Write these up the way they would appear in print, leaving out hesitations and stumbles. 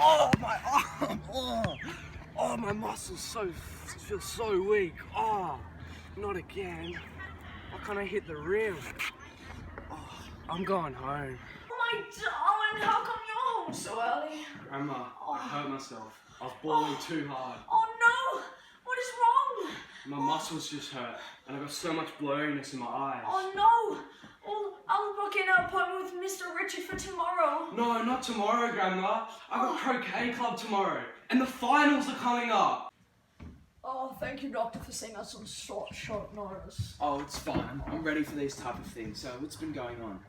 Oh, my arm! Oh, my muscles feel so weak. Oh, not again. Why can't I hit the rim? Oh, I'm going home. Oh my darling, how come you're home so early? Grandma, I hurt myself. I was bawling too hard. Oh no! What is wrong? My muscles just hurt, and I got so much blurriness in my eyes. Oh no! Well, I'll book in an appointment with Mr. Richard for tomorrow. No, not tomorrow, Grandma. I've got croquet club tomorrow, and the finals are coming up. Oh, thank you, doctor, for saying us on short notice. Oh, it's fine. I'm ready for these type of things. So, what's been going on?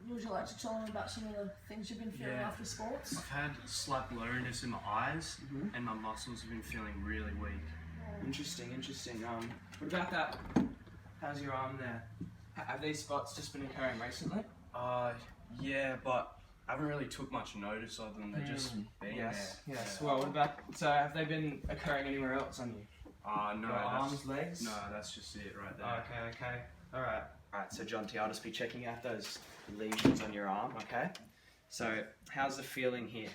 Would you like to tell me about some of the things you've been feeling after sports? I've had slight blurriness in my eyes, and my muscles have been feeling really weak. Interesting. What about that? How's your arm there? Have these spots just been occurring recently? Yeah, but I haven't really took much notice of them. They're just been Yes. there. Well, what about? So, have they been occurring anywhere else on you? No, Your arms, legs? No, that's just it right there. Okay. All right. So, John T, I'll just be checking out those lesions on your arm. Okay. So, how's the feeling here?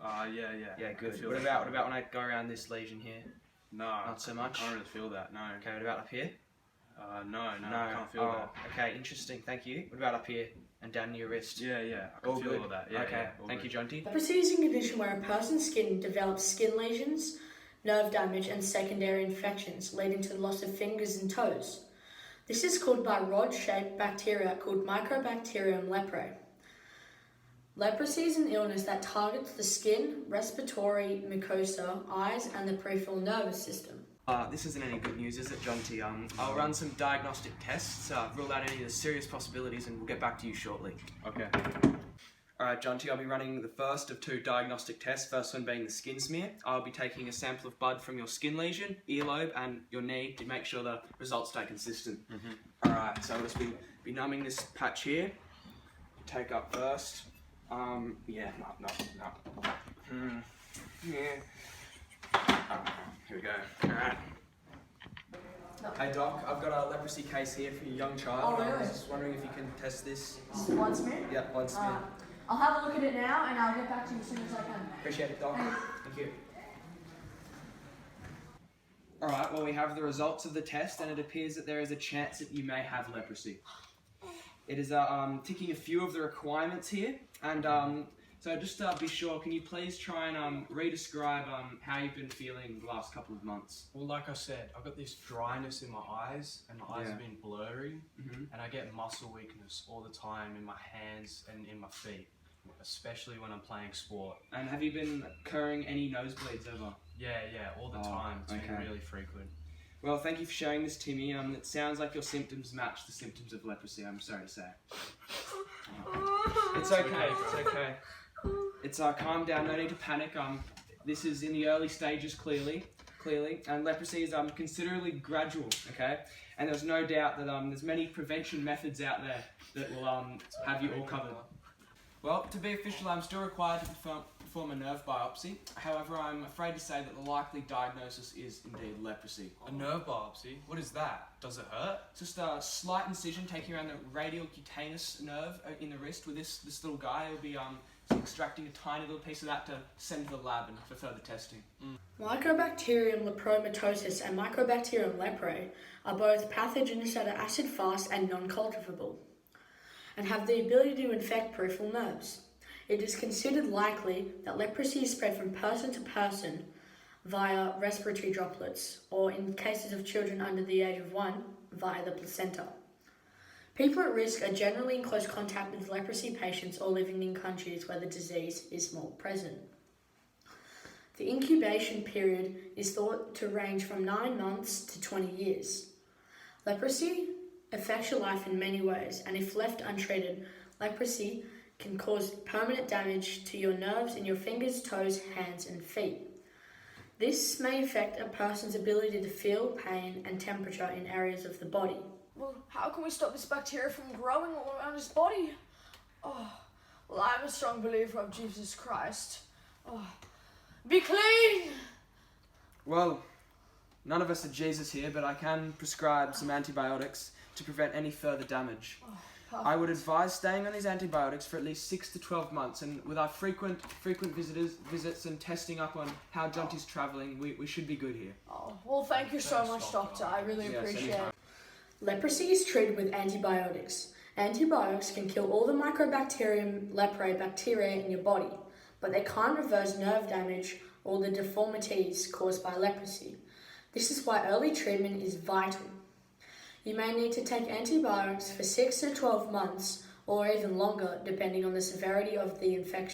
Yeah. Yeah, good. I feel What it. about when I go around this lesion here? No, Not so much? I can't really feel that. No. Okay. What about up here? No, I can't feel that. Okay, interesting. Thank you. What about up here and down your wrist? Yeah, I can feel all that. Yeah, okay. all Thank good. you, John T. Leprosy is a condition where a person's skin develops skin lesions, nerve damage, and secondary infections, leading to the loss of fingers and toes. This is caused by rod-shaped bacteria called Mycobacterium leprae. Leprosy is an illness that targets the skin, respiratory mucosa, eyes, and the peripheral nervous system. This isn't any good news, is it, John T? I'll run some diagnostic tests, rule out any of the serious possibilities, and we'll get back to you shortly. Okay. Alright, John T, I'll be running the first of 2 diagnostic tests, first one being the skin smear. I'll be taking a sample of blood from your skin lesion, earlobe, and your knee to make sure the results stay consistent. Alright, so I'll just be numbing this patch here. Take up first. No. Here we go. Alright. Hey Doc, I've got a leprosy case here for your young child. Oh, really? I was just wondering if you can test this. This is blood smear? Yeah, blood smear. I'll have a look at it now and I'll get back to you as soon as I can. Appreciate it, Doc. Thanks. Thank you. Alright, well we have the results of the test and it appears that there is a chance that you may have leprosy. It is ticking a few of the requirements here and so just be sure, can you please try and re-describe how you've been feeling the last couple of months? Well, like I said, I've got this dryness in my eyes, and my eyes have been blurry, and I get muscle weakness all the time in my hands and in my feet, especially when I'm playing sport. And have you been incurring any nosebleeds ever? Yeah, all the time. It's been really frequent. Well, thank you for sharing this to me. It sounds like your symptoms match the symptoms of leprosy, I'm sorry to say. It's okay. It's calm down, no need to panic. This is in the early stages clearly, and leprosy is considerably gradual, okay? And there's no doubt that there's many prevention methods out there that will have you all covered. Well, to be official, I'm still required to perform a nerve biopsy. However, I'm afraid to say that the likely diagnosis is indeed leprosy. A nerve biopsy? What is that? Does it hurt? Just a slight incision taking around the radial cutaneous nerve in the wrist with this little guy. He'll be extracting a tiny little piece of that to send to the lab and for further testing. Mycobacterium lepromatosis and Mycobacterium leprae are both pathogens that are acid-fast and non-cultivable, and have the ability to infect peripheral nerves. It is considered likely that leprosy is spread from person to person via respiratory droplets, or in cases of children under the age of 1, via the placenta. People at risk are generally in close contact with leprosy patients or living in countries where the disease is more present. The incubation period is thought to range from 9 months to 20 years. Leprosy affects your life in many ways, and if left untreated, leprosy can cause permanent damage to your nerves in your fingers, toes, hands, and feet. This may affect a person's ability to feel pain and temperature in areas of the body. Well, how can we stop this bacteria from growing all around his body? Oh, well, I'm a strong believer of Jesus Christ. Oh, be clean! Well, none of us are Jesus here, but I can prescribe some antibiotics to prevent any further damage. I would advise staying on these antibiotics for at least 6 to 12 months, and with our frequent visits and testing up on how Jonty's travelling, we should be good here. Oh, well, thank you so much, Doctor. I really Yes, appreciate anytime. it. Leprosy is treated with antibiotics. Antibiotics can kill all the Mycobacterium leprae bacteria in your body, but they can't reverse nerve damage or the deformities caused by leprosy. This is why early treatment is vital. You may need to take antibiotics for 6 to 12 months or even longer, depending on the severity of the infection.